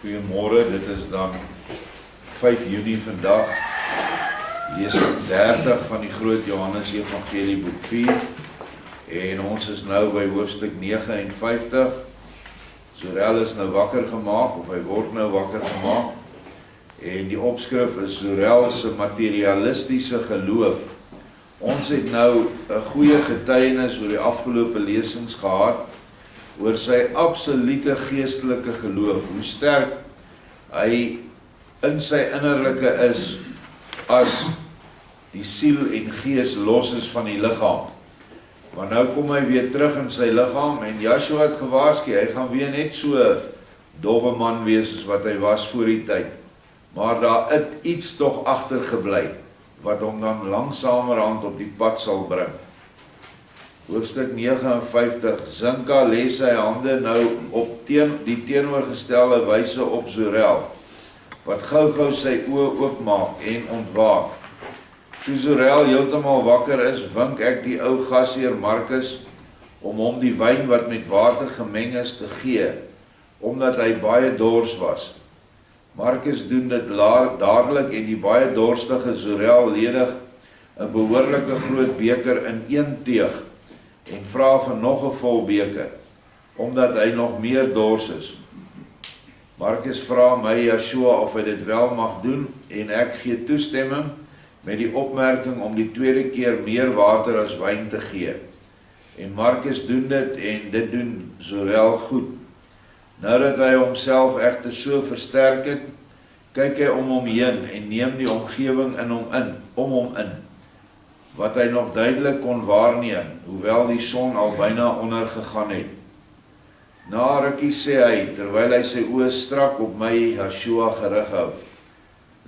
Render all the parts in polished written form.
Goeiemôre, dit is dan 5 Junie vandag, lesing 30 van die groot Johannes Evangelie boek 4, en ons is nou by hoofstuk 59. Zorel is nou wakker gemaak, of hy word nou wakker gemaak, en die opskrif is Zorel se materialistiese geloof. Ons het nou 'n goeie getuienis oor die afgelope lesings gehad, oor sy absolute geestelike geloof, hoe sterk hy in sy innerlike is, as die siel en gees los is van die liggaam. Maar nou kom hy weer terug in sy liggaam, en Joshua het gewaarsku, hy gaan weer net so dowwe man wees as wat hy was voor die tyd. Maar daar het iets tog agtergebly, wat hom dan langsamerhand op die pad sal bring. Hoofstuk 59, Zinka lê sy hande nou op die teenoorgestelde wyse op Zorel, wat gou-gou sy oë oopmaak en ontwaak. Toe Zorel heeltemal wakker is, wink ek die ou gasheer Markus om hom die wyn wat met water gemeng is te gee, omdat hy baie dors was. Markus doen dit dadelik en die baie dorstige Zorel ledig 'n behoorlike groot beker in een teeg, en vra vir nog 'n vol beker, omdat hy nog meer dors is. Markus vra my Joshua of hy dit wel mag doen, en ek gee toestemming met die opmerking om die tweede keer meer water as wyn te gee. En Markus doen dit, en dit doen Zorel goed. Nou dat hy homself egter so versterk het, kyk hy om hom heen en neem die omgewing om hom in, wat hy nog duidelik kon waarneem, hoewel die son al byna ondergegaan het. Na rukkie sê hy, terwyl hy sy oë strak op my Joshua gerig hou,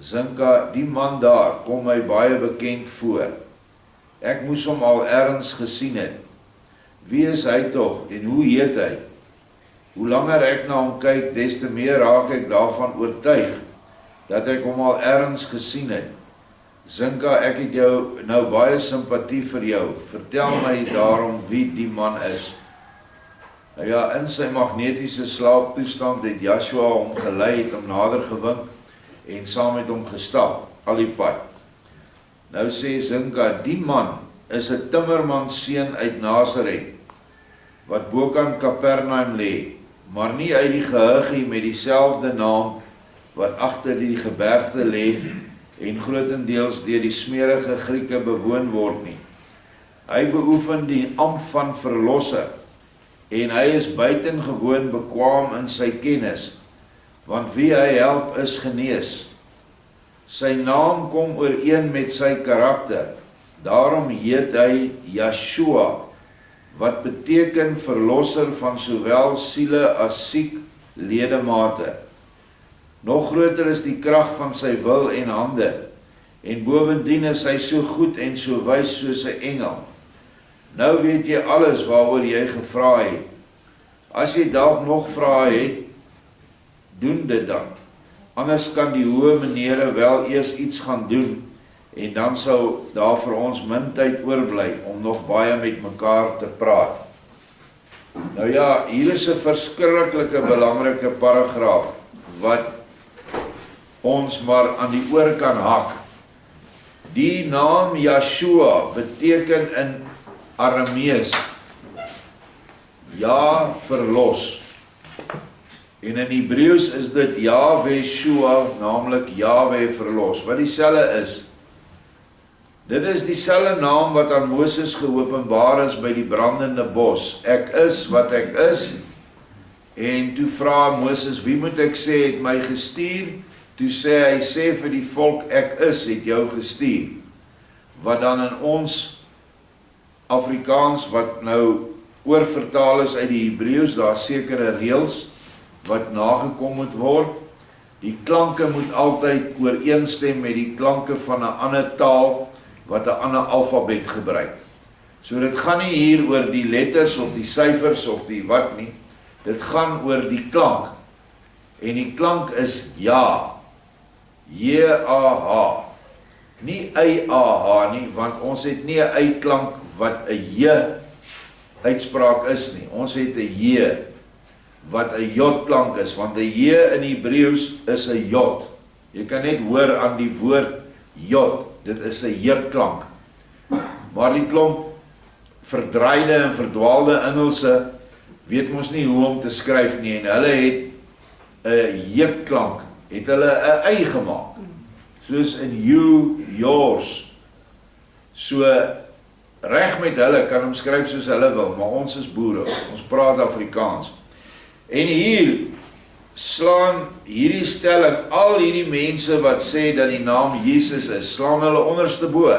Zinka, die man daar, kom my baie bekend voor. Ek moes hom al ergens gesien het. Wie is hy tog, en hoe heet hy? Hoe langer ek na hom kyk, des te meer raak ek daarvan oortuig, dat ek hom al ergens gesien het. Zinka, ek het jou nou baie simpatie vir jou. Vertel my daarom wie die man is. Nou ja, in sy magnetiese slaaptoestand het Joshua hom gelei, het hom nader gewink en saam met hom gestap, al die pad. Nou sê Zinka, die man is 'n timmermansseun uit Nasaret, wat bokant Kapernaum lê, maar nie uit die gehuggie met dieselfde naam, wat agter die gebergte lê, en grotendeels deur die smerige Grieke bewoon word nie. Hy beoefen die ampt van verlosser, en hy is buitengewoon bekwaam in sy kennis, want wie hy help is genees. Sy naam kom ooreen met sy karakter, daarom heet hy Joshua, wat beteken verlosser van sowel siele as siek ledemate. Nog groter is die krag van sy wil en hande, en bovendien is hy so goed en so wys soos 'n engel. Nou weet jy alles waaroor jy gevra het. As jy dalk nog vrae het, doen dit dan. Anders kan die hoë menere wel eers iets gaan doen, en dan sou daar vir ons min tyd oorbly om nog baie met mekaar te praat. Nou ja, hier is 'n verskriklike belangrike paragraaf, wat ons maar aan die oor kan hak. Die naam Joshua beteken in Aramees, ja, verlos. En in Hebreeus is dit Yahweh Shua, naamlik Yahweh verlos, wat dieselfde is. Dit is dieselfde naam wat aan Moses geopenbaar is by die brandende bos. Ek is wat ek is. En toe vra Moses, wie moet ek sê het my gestuur? Toe sê hy, sê vir die volk, ek is het jou gestuur. Wat dan in ons Afrikaans, wat nou oorvertaal is uit die Hebreeus, daar sekere reëls wat nagekom moet word. Die klanke moet altyd ooreenstem met die klanke van 'n ander taal, wat 'n ander alfabet gebruik. So dit gaan nie hier oor die letters of die syfers of die wat nie, dit gaan oor die klank. En die klank is ja, J-A-H, nie I-A-H nie, want ons het nie 'n uitklank wat 'n J uitspraak is nie, ons het 'n J. wat 'n J-klank is, want 'n J in Hebreëus is 'n J. Jy kan net hoor aan die woord J, dit is 'n J-klank. Maar die klomp verdraaide en verdwaalde Engelse weet mos nie hoe om te skryf nie, en hulle het 'n J-klank, het hulle 'n Y gemaak, soos in you, yours. So, reg met hulle, kan hom skryf soos hulle wil, maar ons is boere, ons praat Afrikaans. En hier slaan hierdie stelling, al hierdie mense wat sê dat die naam Jesus is, slaan hulle onderste bo.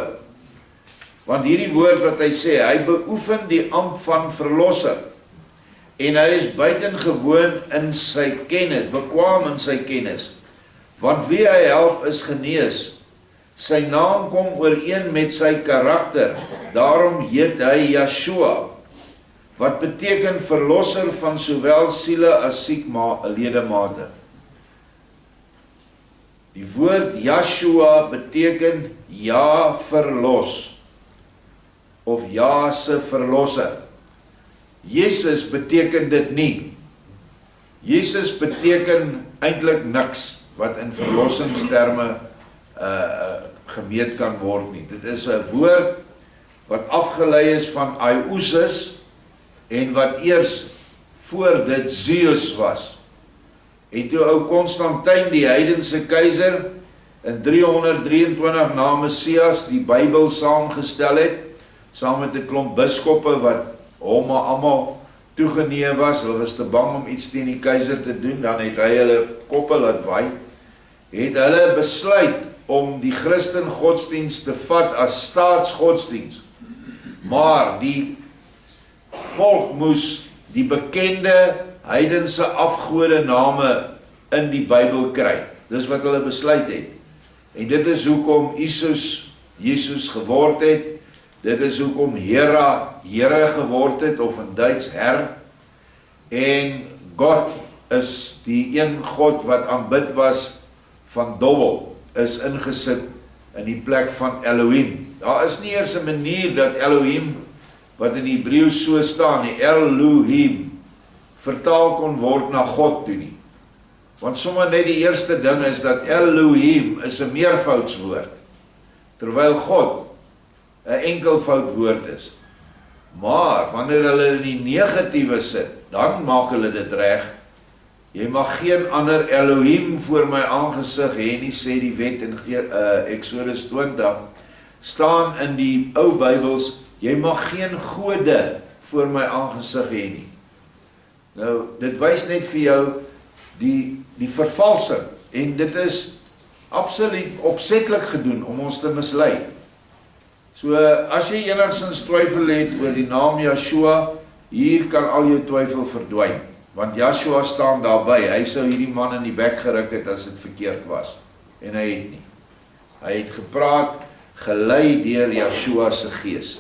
Want hierdie woord wat hy sê, hy beoefen die ampt van verlosser. En hy is buitengewoon in sy kennis, bekwam in sy kennis. Want wie hy help is genees. Sy naam kom ooreen met sy karakter, daarom heet hy Yeshua, wat beteken verlosser van sowel siele as ledemate. Die woord Yeshua beteken ja verlos, of ja se verlosser. Jesus beteken dit nie. Jesus beteken eintlik niks wat in verlossingsterme gemeet kan word nie. Dit is 'n woord wat afgelei is van Iousis en wat eers voor dit Zeus was. En toe ou Konstantyn die heidense keiser in 323 na Messias die Bybel saamgestel het, saam met 'n klomp biskoppe wat hom almal toegeneem was, hulle was te bang om iets teen die keiser te doen, dan het hy hulle koppe laat waai, het hulle besluit om die Christen godsdienst te vat as staatsgodsdienst, maar die volk moes die bekende heidense afgode name in die Bybel kry. Dis wat hulle besluit het. En dit is hoekom Jesus geword het. Dit is hoekom Hera Here geword het, of in Duits Herr. En God is die een God wat aanbid was van dubbel, is ingesit in die plek van Elohim. Daar is nie eers 'n manier dat Elohim, wat in Hebreëus so staan, die Elohim, vertaal kon word na God toe nie. Want sommer net die eerste ding is dat Elohim is 'n meervoudswoord, terwyl God 'n enkelvoud woord is. Maar wanneer hulle in die negatiewe sit, dan maak hulle dit reg. Jy mag geen ander Elohim voor my aangesig hê nie, sê die wet in Exodus 20, staan in die ou Bybels, jy mag geen gode voor my aangesig hê nie. Nou, dit wys net vir jou die vervalsing, en dit is absoluut opsetlik gedoen om ons te mislei. So, as jy enigstens twyfel het oor die naam Yeshua, hier kan al jou twyfel verdwyn, want Yeshua staan daarby, hy sou hierdie man in die bek geruk het as dit verkeerd was, en hy het nie. Hy het gepraat, gelei deur Yeshua se gees.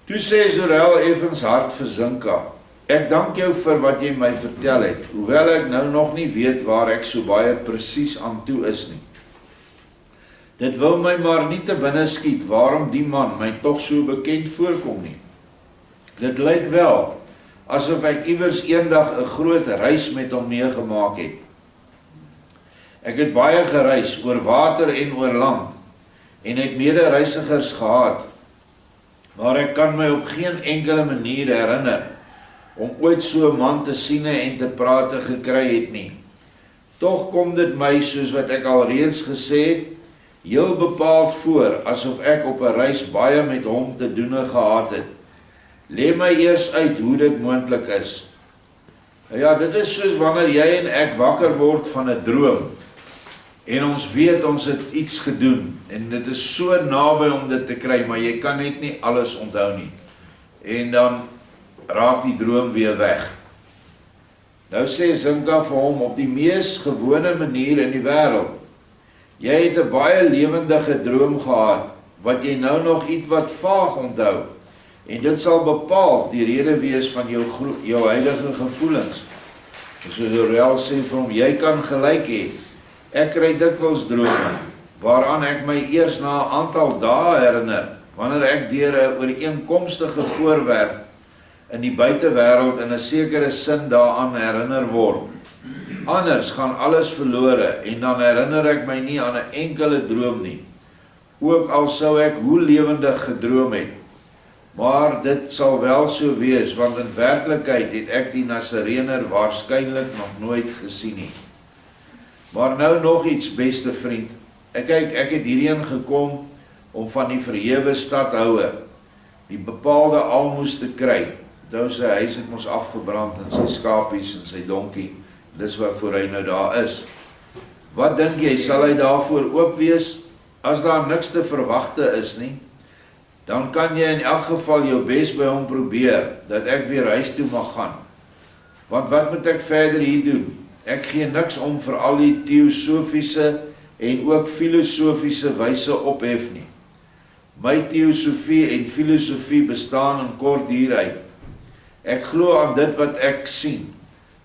Toe sê Zorel effens hart vir Zinka, ek dank jou vir wat jy my vertel het, hoewel ek nou nog nie weet waar ek so baie presies aan toe is nie. Dit wil my maar nie te binne skiet, waarom die man my tog so bekend voorkom nie. Dit lyk wel, asof ek iewers eendag 'n groot reis met hom meegemaak het. Ek het baie gereis, oor water en oor land, en het medereisigers gehad, maar ek kan my op geen enkele manier herinner, om ooit so 'n man te sien en te praat gekry het nie. Tog kom dit my, soos wat ek al reeds gesê het, heel bepaald voor, asof ek op 'n reis baie met hom te doen gehad het. Lê my eers uit hoe dit moontlik is. Ja, dit is soos wanneer jy en ek wakker word van 'n droom, en ons weet ons het iets gedoen, en dit is so naby om dit te kry, maar jy kan net nie alles onthou nie. En dan raak die droom weer weg. Nou sê Zinka vir hom, op die mees gewone manier in die wêreld, jy het 'n baie lewendige droom gehad, wat jy nou nog iets wat vaag onthou, en dit sal bepaal die rede wees van jou huidige gevoelens. Soos Zorel sê vir hom, jy kan gelyk hê, ek kry dikwels drome, waaraan ek my eers na 'n aantal dae herinner, wanneer ek deur 'n ooreenkomstige voorwerp in die buitewêreld in 'n sekere sin daaraan herinner word. Anders gaan alles verlore en dan herinner ek my nie aan 'n enkele droom nie. Ook al sou ek hoe lewendig gedroom het. Maar dit sal wel so wees, want in werklikheid het ek die Nasarener waarskynlik nog nooit gesien nie. Maar nou nog iets, beste vriend. Ek het hierheen gekom om van die verhewe stadhouer die bepaalde almoes te kry. Onthou sy huis het mos afgebrand en sy skapies en sy donkie. Dis waarvoor hy nou daar is. Wat dink jy, sal hy daarvoor oop wees? As daar niks te verwagte is nie, dan kan jy in elk geval jou bes by hom probeer, dat ek weer huis toe mag gaan. Want wat moet ek verder hier doen? Ek gee niks om vir al die teosofiese en ook filosofiese wyse ophef nie. My teosofie en filosofie bestaan in kort hieruit. Ek glo aan dit wat ek sien,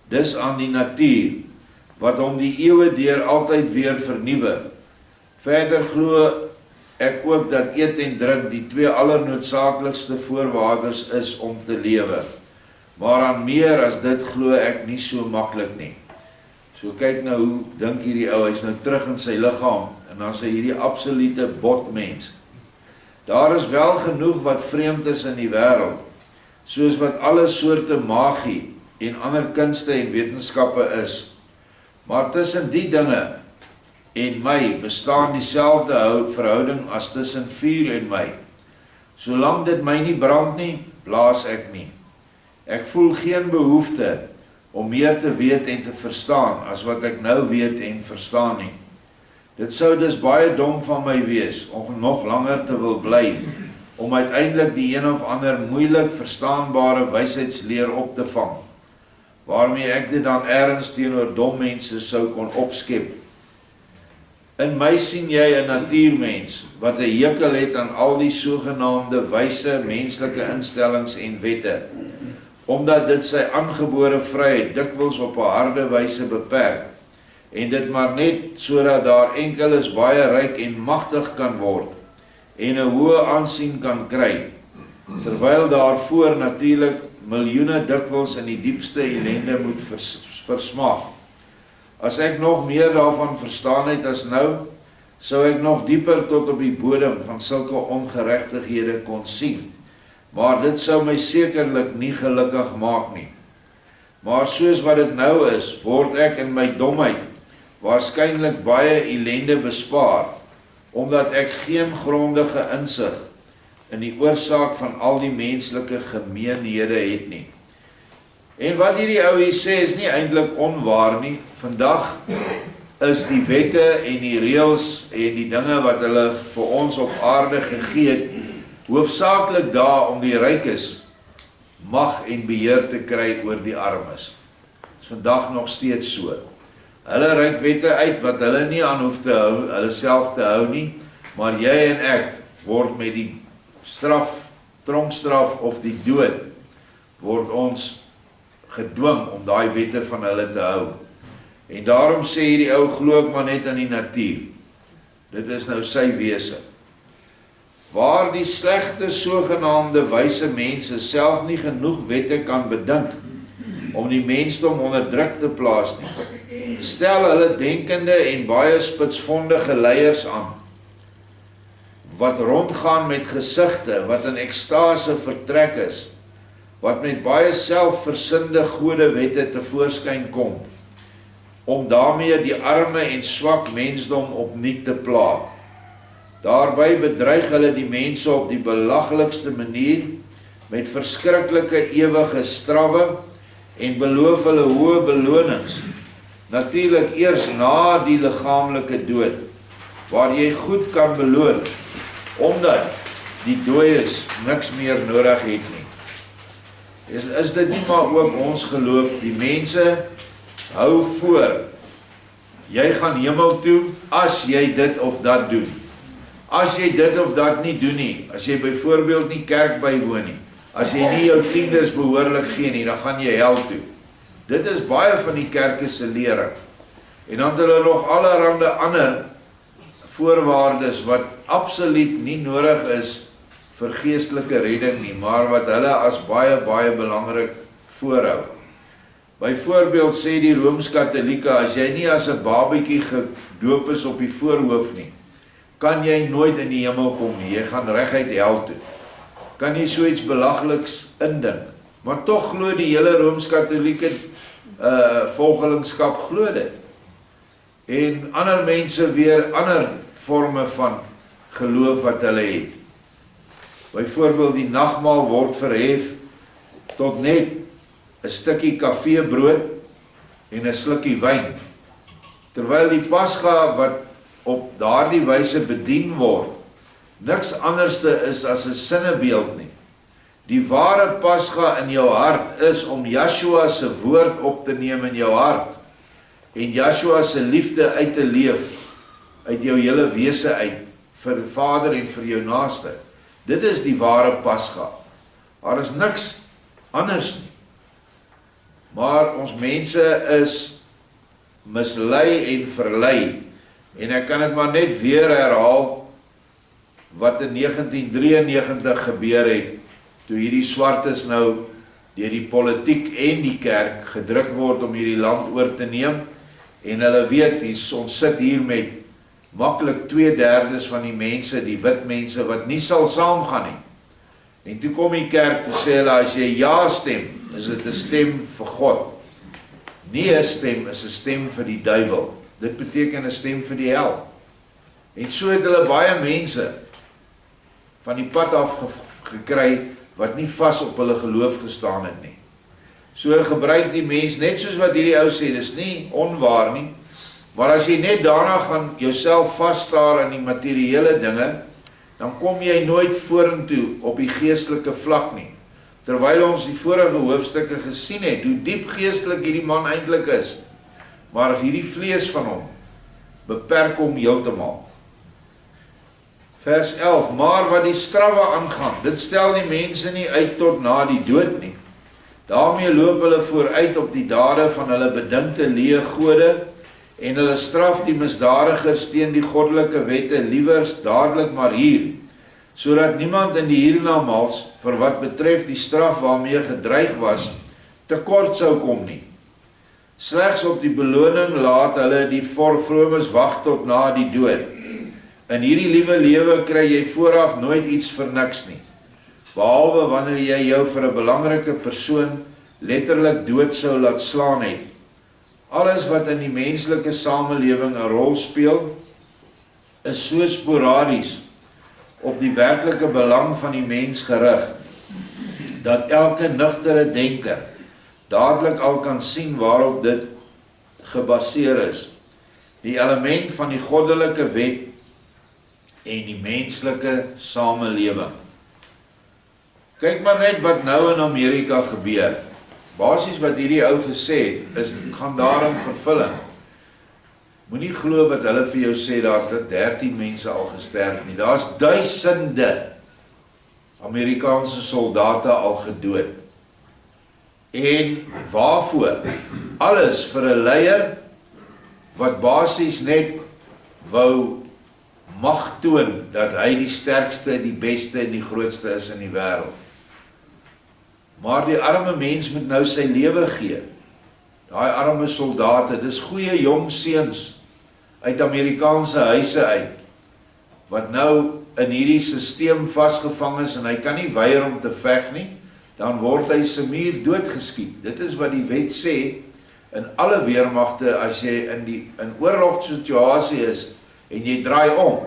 dis aan die natuur, wat hom die eeue deur altyd weer vernuwe. Verder glo ek ook dat eet en drink die twee allernoodsaaklikste voorwaardes is om te lewe. Maar aan meer as dit glo ek nie so maklik nie. So kyk nou hoe dink hierdie ou, hy's nou terug in sy liggaam en dan is hy hierdie absolute botmens. Daar is wel genoeg wat vreemd is in die wêreld, soos wat alle soorte magie en ander kunste en wetenskappe is. Maar tussen die dinge en my bestaan dieselfde verhouding as tussen vuur en my. Solank dit my nie brand nie, blaas ek nie. Ek voel geen behoefte om meer te weet en te verstaan as wat ek nou weet en verstaan nie. Dit sou dus baie dom van my wees om nog langer te wil bly, om uiteindelik die een of ander moeilik verstaanbare wysheidsleer op te vang, waarmee ek dit dan ergens teenoor dom mense sou kon opskep. In my sien jy 'n natuurmens, wat 'n hekel het aan al die sogenaamde wyse menslike instellings en wette, omdat dit sy aangebore vryheid dikwels op 'n harde wyse beperk, en dit maar net sodat daar enkeles baie ryk en magtig kan word, en 'n hoë aansien kan kry, terwyl daarvoor natuurlik miljoene dikwels in die diepste ellende moet versmag. As ek nog meer daarvan verstaan het as nou, sou ek nog dieper tot op die bodem van sulke ongeregtighede kon sien, maar dit sou my sekerlik nie gelukkig maak nie. Maar soos wat dit nou is, word ek in my domheid waarskynlik baie ellende bespaar, omdat ek geen grondige insig in die oorsaak van al die menslike gemeenhede het nie. En wat hierdie ou hier sê is nie eintlik onwaar nie. Vandag is die wette en die reëls en die dinge wat hulle vir ons op aarde gegee het, hoofsaaklik daar om die rykes mag en beheer te kry oor die armes. Dit is vandag nog steeds so. Hulle reik wette uit wat hulle nie aan hoef te hou, hulle self te hou nie, maar jy en ek word met die straf, tronkstraf of die dood, word ons gedwing om daai wette van hulle te hou. En daarom sê hierdie ou, glo ek maar net aan die natuur. Dit is nou sy wese. Waar die slegte sogenaamde wyse mense self nie genoeg wette kan bedink om die mensdom onder druk te plaas nie, stel hulle denkende en baie spitsvondige leiers aan, wat rondgaan met gesigte wat in ekstase vertrek is, wat met baie selfversinnende godewette tevoorskyn kom, om daarmee die arme en swak mensdom opnuut te pla. Daarby bedreig hulle die mense op die belaglikste manier met verskriklike ewige strawwe en beloof hulle hoë belonings, natuurlik eers na die liggaamlike dood, waar jy goed kan beloon, omdat die dooies niks meer nodig het nie. Is dit nie maar ook ons geloof, die mense hou voor, jy gaan hemel toe, as jy dit of dat doen. As jy dit of dat nie doen nie, as jy byvoorbeeld nie kerk bywoon nie, as jy nie jou tiendes behoorlik gee nie, dan gaan jy hel toe. Dit is baie van die kerke se lering. En dan het hulle nog allerhande ander voorwaardes wat absoluut nie nodig is vir geestelike redding nie, maar wat hulle as baie, baie belangrik voorhou. Byvoorbeeld sê die Rooms-Katolieke, as jy nie as 'n babietjie gedoop is op die voorhoof nie, kan jy nooit in die hemel kom nie, jy gaan reguit hel toe. Kan jy so iets belagliks indink? Maar tog glo die hele Rooms-Katolieke volgelingskap glo dit. En ander mense weer ander vorme van geloof wat hulle het. Byvoorbeeld die nagmaal word verhef tot net 'n stukkie kafeebrood en 'n slukkie wyn. Terwyl die Pasga wat op daardie wyse bedien word, niks anderste is as 'n sinnebeeld nie. Die ware Pasga in jou hart is om Joshua se woord op te neem in jou hart en Joshua se liefde uit te leef uit jou hele wese uit vir die Vader en vir jou naaste. Dit is die ware Pasga. Daar is niks anders nie. Maar ons mense is mislei en verlei. En ek kan dit maar net weer herhaal wat in 1993 gebeur het, toe hierdie swartes nou deur die politiek en die kerk gedruk word om hierdie land oor te neem, en hulle weet, ons sit hier met maklik 2/3 van die mense, die wit mense, wat nie sal saamgaan nie. En toe kom die kerk te sê hulle, as jy ja stem, is dit 'n stem vir God. Nie 'n stem is 'n stem vir die duiwel. Dit beteken 'n stem vir die hel. En so het hulle baie mense van die pad af gekry, wat nie vas op hulle geloof gestaan het nie. So gebruik die mens, net soos wat hierdie ou sê, dis nie onwaar nie, maar as jy net daarna gaan jouself vasstaar in die materiële dinge, dan kom jy nooit vorentoe op die geestelike vlak nie. Terwyl ons die vorige hoofstukke gesien het, hoe diep geestelik hierdie man eintlik is, maar hierdie vlees van hom beperk hom heeltemal. Vers 11, maar wat die strawwe aangaan, dit stel die mense nie uit tot na die dood nie. Daarmee loop hulle vooruit op die dade van hulle bedinkte leë gode, en hulle straf die misdadigers teen die goddelike wette liewers dadelik maar hier, sodat niemand in die hiernamaals, vir wat betref die straf waarmee gedreig was, tekort sou kom nie. Slegs op die beloning laat hulle die vromes wag tot na die dood. In hierdie liewe lewe kry jy vooraf nooit iets vir niks nie, behalwe wanneer jy jou vir 'n belangrike persoon letterlik dood sou laat slaan het. Alles wat in die menslike samelewing 'n rol speel, is so sporadies op die werklike belang van die mens gerig, dat elke nugtere denker dadelik al kan sien waarop dit gebaseer is. Die element van die goddelike wet en die menslike samelewing. Kyk maar net wat nou in Amerika gebeur. Basies wat hierdie ou gesê het, gaan daar in vervulling. Moenie glo wat hulle vir jou sê, daar het 13 mense al gesterf nie. Daar's duisende Amerikaanse soldate al gedood. En waarvoor? Alles vir 'n leier wat basies net wou mag toon dat hy die sterkste, die beste en die grootste is in die wêreld. Maar die arme mens moet nou sy lewe gee. Daai arme soldate, dis goeie jong seuns uit Amerikaanse huise uit, wat nou in hierdie stelsel vasgevang is en hy kan nie weier om te veg nie, dan word hy se muur doodgeskiet. Dit is wat die wet sê in alle weermagte, as jy in oorlogssituasie is en jy draai om,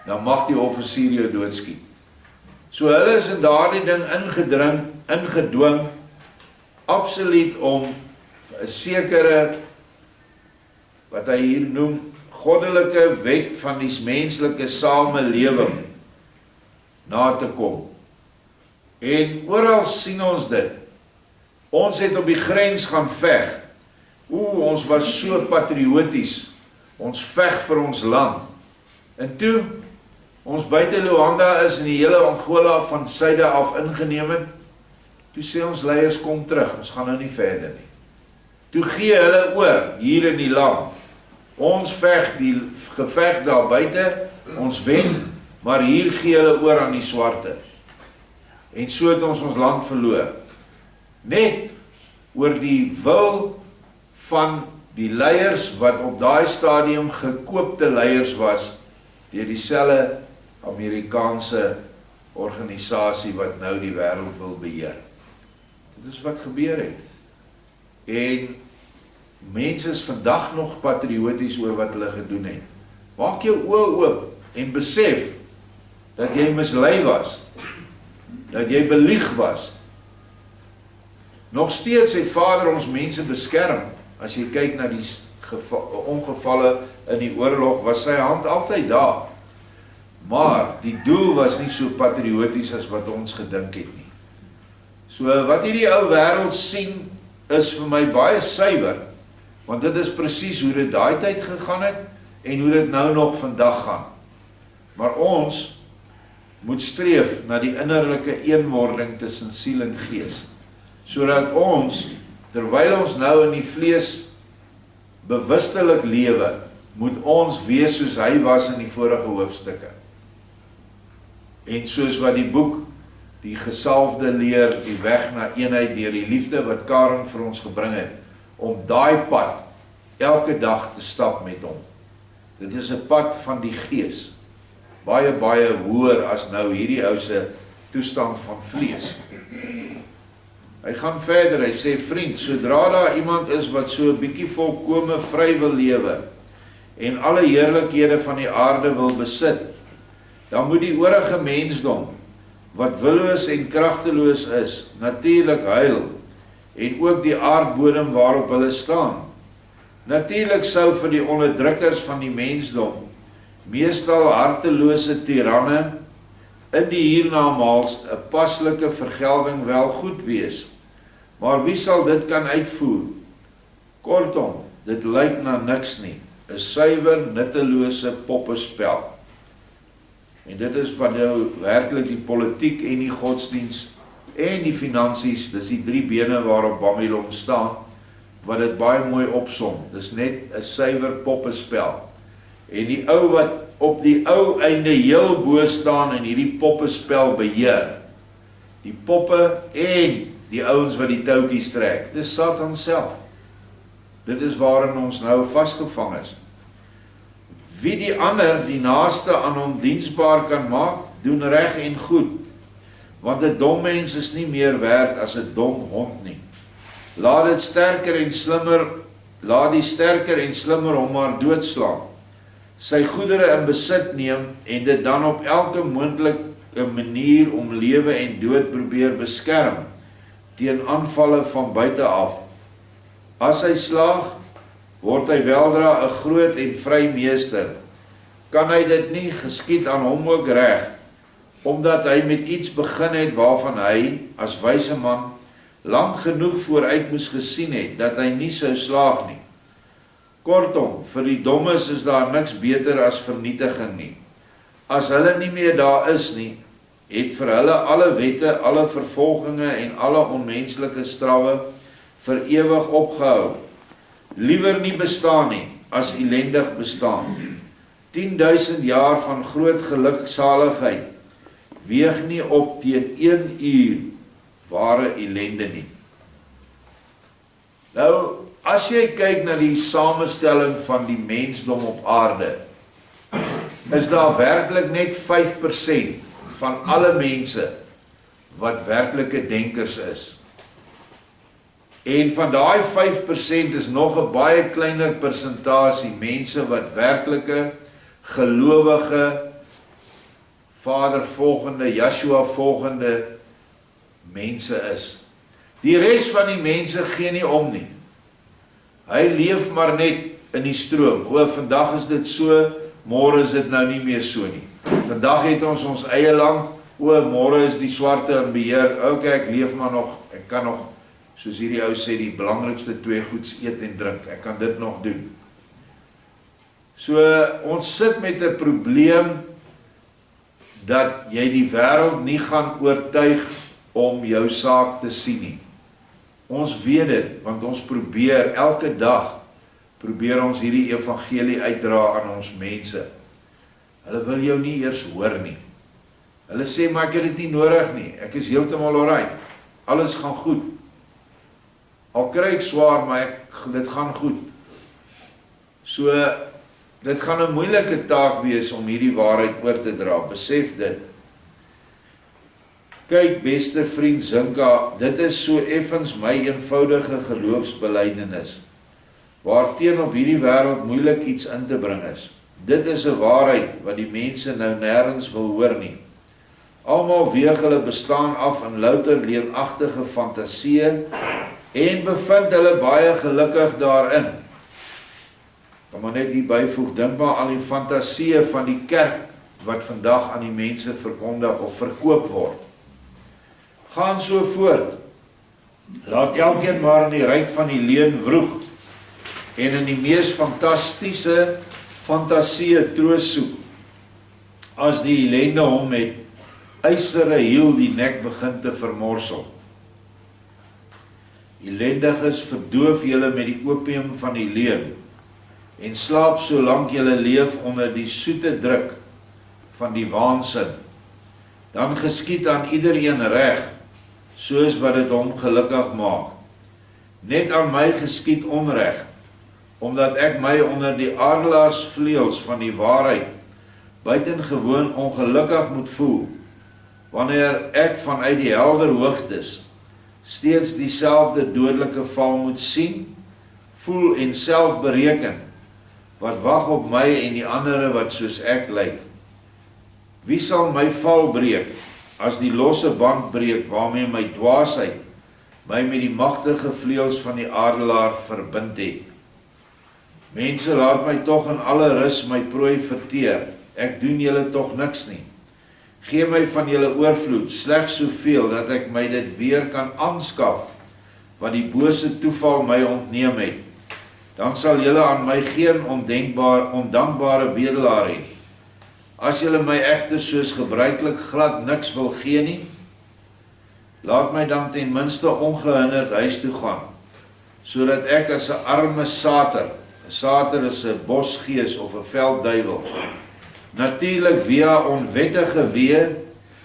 dan mag die offisier jou doodskiet. So hulle is in daardie ding ingedwing, absoluut om 'n sekere, wat hy hier noem, goddelike wet van die menslike samelewing na te kom. En oral sien ons dit. Ons het op die grens gaan veg. Ons was so patrioties. Ons veg vir ons land. En toe ons buite Luanda is en die hele Angola van suide af ingeneem het, toe sê ons leiers, kom terug, ons gaan nou nie verder nie. Toe gee hulle oor hier in die land. Ons veg die geveg daar buite, ons wen, maar hier gee hulle oor aan die swarte. En so het ons land verloor. Net oor die wil van die leiers wat op daai stadium gekoopte leiers was deur dieselfde Amerikaanse organisasie wat nou die wêreld wil beheer. Dit is wat gebeur het. En mense is vandag nog patrioties oor wat hulle gedoen het. Maak jou oë oop en besef dat jy mislei was, dat jy belieg was. Nog steeds het Vader ons mense beskerm. As jy kyk na die ongevalle in die oorlog, was sy hand altyd daar. Maar die doel was nie so patrioties as wat ons gedink het nie. So wat hierdie ou wêreld sien, is vir my baie suiwer, want dit is presies hoe dit daai tyd gegaan het, en hoe dit nou nog vandag gaan. Maar ons moet streef na die innerlike eenwording tussen siel en gees, sodat ons, terwyl ons nou in die vlees bewustelik lewe, moet ons wees soos hy was in die vorige hoofstukke. En soos wat die boek, die gesalfde leer, die weg na eenheid deur die liefde wat Karen vir ons gebring het, om daai pad elke dag te stap met hom. Dit is 'n pad van die gees, baie hoër as nou hierdie ou se toestand van vlees. Hy gaan verder, hy sê, vriend, sodra daar iemand is wat so 'n bietjie volkome vry wil lewe en alle heerlikhede van die aarde wil besit, dan moet die oorige mensdom, wat willoos en kragteloos is, natuurlik huil, en ook die aardbodem waarop hulle staan. Natuurlik sou vir die onderdrukkers van die mensdom, meestal hartelose tiranne, in die hiernamaals 'n paslike vergelding wel goed wees. Maar wie sal dit kan uitvoer? Kortom, dit lyk na niks nie, 'n suiwer, nuttelose poppespel. En dit is wat nou werklik die politiek en die godsdiens en die finansies, dis die drie bene waarop Babylon staan, wat dit baie mooi opsom. Dis net 'n suiwer poppespel. En die ou wat op die ou einde heel bo staan en hierdie poppespel beheer, die poppe en die ouens wat die touwtjies trek, dis Satan self. Dit is waarin ons nou vasgevang is. Wie die ander, die naaste aan hom diensbaar kan maak, doen reg en goed, want 'n dom mens is nie meer werd as 'n dom hond nie. Laat die sterker en slimmer hom maar doodslaan, sy goedere in besit neem en dit dan op elke moontlike manier om lewe en dood probeer beskerm teen aanvalle van buite af. As hy slaag, word hy weldra 'n groot en vry meester. Kan hy dit nie, geskied aan hom ook reg, omdat hy met iets begin het waarvan hy, as wyse man, lank genoeg vooruit moes gesien het, dat hy nie sou slaag nie. Kortom, vir die dommes is daar niks beter as vernietiging nie. As hulle nie meer daar is nie, het vir hulle alle wette, alle vervolginge en alle onmenslike strawwe vir ewig opgehou. Liewer nie bestaan nie, as elendig bestaan. 10.000 jaar van groot geluksaligheid weeg nie op teen 1 uur ware ellende nie. Nou, as jy kyk na die samestelling van die mensdom op aarde, is daar werklik net 5% van alle mense wat werklike denkers is. En van daai 5% is nog 'n baie kleiner persentasie mense wat werklike, gelowige, Vader volgende, Yeshua volgende mense is. Die res van die mense gee nie om nie. Hy leef maar net in die stroom. Vandag is dit so, môre is dit nou nie meer so nie. Vandag het ons eie land, môre is die swarte in beheer. Ek leef maar nog, ek kan nog, soos hierdie ou sê, die belangrikste 2 goeds eet en drink. Ek kan dit nog doen. So, ons sit met 'n probleem dat jy die wêreld nie gaan oortuig om jou saak te sien nie. Ons weet dit, want ons probeer elke dag, probeer ons hierdie evangelie uitdra aan ons mense. Hulle wil jou nie eers hoor nie. Hulle sê, maar ek het dit nie nodig nie, ek is heeltemal alright, alles gaan goed. Al kry ek swaar, maar dit gaan goed. So, dit gaan 'n moeilike taak wees om hierdie waarheid oor te dra, besef dit. Kyk, beste vriend Zinka, dit is so effens my eenvoudige geloofsbelydenis, waarteen op hierdie wêreld moeilik iets in te bring is. Dit is 'n waarheid wat die mense nou nêrens wil hoor nie. Almal weeg hulle bestaan af in louter leenagtige fantasieë en bevind hulle baie gelukkig daarin. Kan maar net hier byvoeg, dink maar aan die fantasieë van die kerk wat vandag aan die mense verkondig of verkoop word. Gaan so voort. Laat elkeen maar in die ryk van die leuen vroeg en in die mees fantastiese fantasieë troos soek, as die ellende hom met ysere hiel die nek begin te vermorsel. Ellendiges, verdoof julle met die opium van die leuen en slaap solank julle leef onder die soete druk van die waansin. Dan geskied aan iedereen reg, soos wat dit hom gelukkig maak. Net aan my geskied onreg, omdat ek my onder die adelaarsvleuels van die waarheid buitengewoon ongelukkig moet voel, wanneer ek vanuit die helder hoogtes steeds dieselfde dodelike val moet sien, voel en self bereken, wat wag op my en die andere wat soos ek lyk. Wie sal my val breek, as die losse band breek waarmee my dwaasheid my met die magtige vleuels van die adelaar verbind het? Mense, laat my tog in alle rus my prooi verteer, ek doen julle tog niks nie. Gee my van julle oorvloed, slegs soveel dat ek my dit weer kan aanskaf, wat die bose toeval my ontneem het. Dan sal julle aan my geen ondankbare bedelaar hê. As julle my egter soos gebruiklik glad niks wil gee nie, laat my dan ten minste ongehinderd huis toe gaan, sodat ek as 'n arme sater, 'n sater is 'n bosgees of 'n veldduiwel, natuurlik via onwettige weë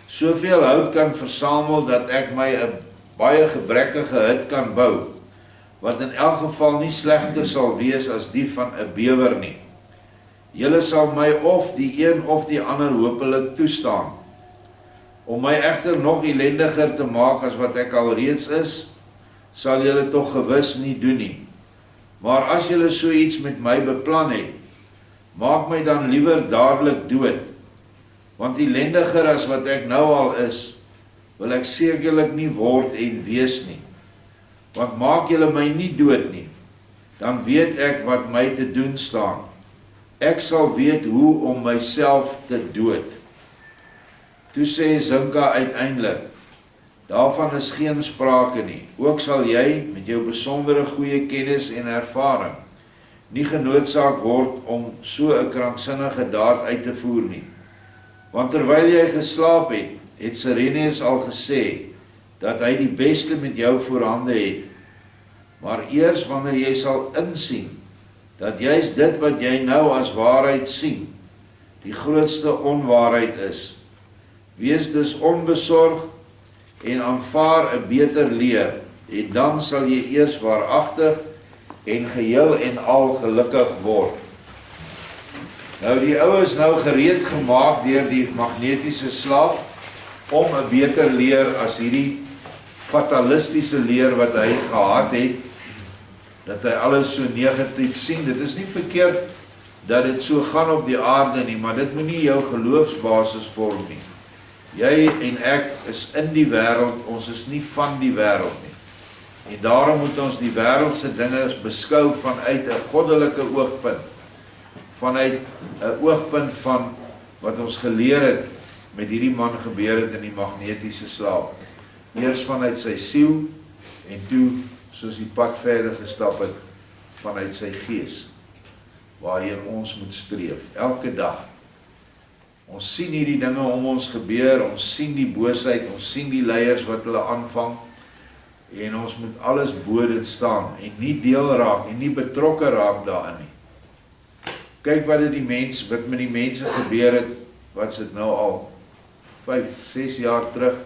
soveel hout kan versamel dat ek my 'n baie gebrekkige hut kan bou, wat in elk geval nie slegter sal wees as die van 'n bewer nie. Julle sal my of die een of die ander hopelik toestaan. Om my egter nog ellendiger te maak as wat ek al reeds is, sal julle tog gewis nie doen nie. Maar as julle so iets met my beplan het, maak my dan liewer dadelik dood, want ellendiger as wat ek nou al is, wil ek sekerlik nie word en wees nie. Want maak julle my nie dood nie, dan weet ek wat my te doen staan. Ek sal weet hoe om myself te dood. Toe sê Zinka uiteindelik, daarvan is geen sprake nie. Ook sal jy met jou besondere goeie kennis en ervaring nie genoodsaak word om so 'n kranksinnige daad uit te voer nie. Want terwyl jy geslaap het, het Sireneus al gesê dat hy die beste met jou voorhande het. Maar eers wanneer jy sal insien dat juist dit wat jy nou as waarheid sien, die grootste onwaarheid is. Wees dus onbesorg en aanvaar 'n beter leer, en dan sal jy eers waaragtig en geheel en al gelukkig word. Nou die ou is nou gereed gemaak deur die magnetiese slaap om 'n beter leer as hierdie fatalistiese leer wat hy gehad het, dat hy alles so negatief sien. Dit is nie verkeerd dat dit so gaan op die aarde nie, maar dit moet nie jou geloofsbasis vorm nie. Jy en ek is in die wêreld, ons is nie van die wêreld nie. En daarom moet ons die wêreldse dinge beskou vanuit 'n goddelike oogpunt, vanuit 'n oogpunt van wat ons geleer het met hierdie man gebeur het in die magnetiese slaap. Eers vanuit sy siel en toe, soos die pad verder gestap het, vanuit sy gees, waarheen ons moet streef, elke dag. Ons sien hierdie dinge om ons gebeur, ons sien die boosheid, ons sien die leiers wat hulle aanvang, en ons moet alles bo dit staan, en nie deel raak, en nie betrokke raak daarin nie. kyk wat met die mense gebeur het, wat is dit nou al 5, 6 jaar terug,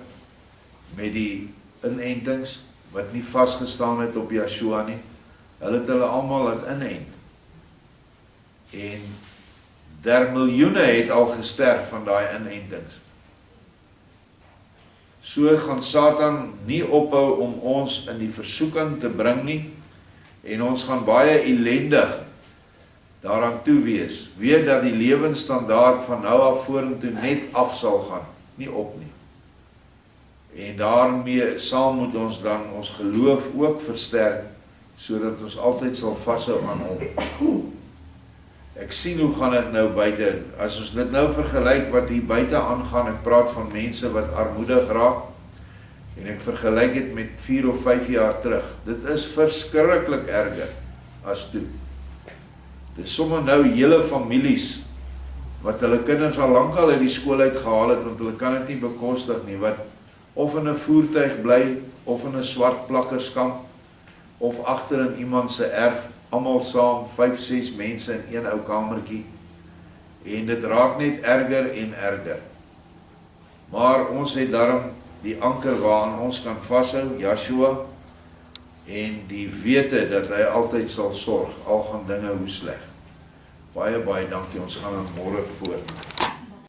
met die inentings, wat nie vasgestaan het op Yeshua nie, hulle het hulle almal laat inent. En der miljoene het al gesterf van daai inentings. So gaan Satan nie ophou om ons in die versoeking te bring nie, en ons gaan baie ellendig daaraan toe wees. Weet dat die lewensstandaard van nou af vorentoe net af sal gaan, nie op nie. En daarmee saam moet ons dan ons geloof ook versterk, sodat ons altyd sal vashou aan hom. Ek sien hoe gaan dit nou buite, as ons dit nou vergelyk wat hier buite aangaan, ek praat van mense wat armoedig raak, en ek vergelyk dit met 4 of 5 jaar terug, dit is verskriklik erger as toe. Dit is sommer nou hele families, wat hulle kinders al lang al uit die skool uit gehaal het, want hulle kan dit nie bekostig nie, wat of in 'n voertuig bly, of in 'n swart plakkerskamp, of agter in iemand se erf, almal saam, 5, 6 mense in een ou kamertjie, en dit raak net erger en erger. Maar ons het daarom die anker waaraan ons kan vashou, Yeshua, en die wete dat hy altyd sal sorg, al gaan dinge hoe sleg. Baie dankie, ons gaan dan môre voort.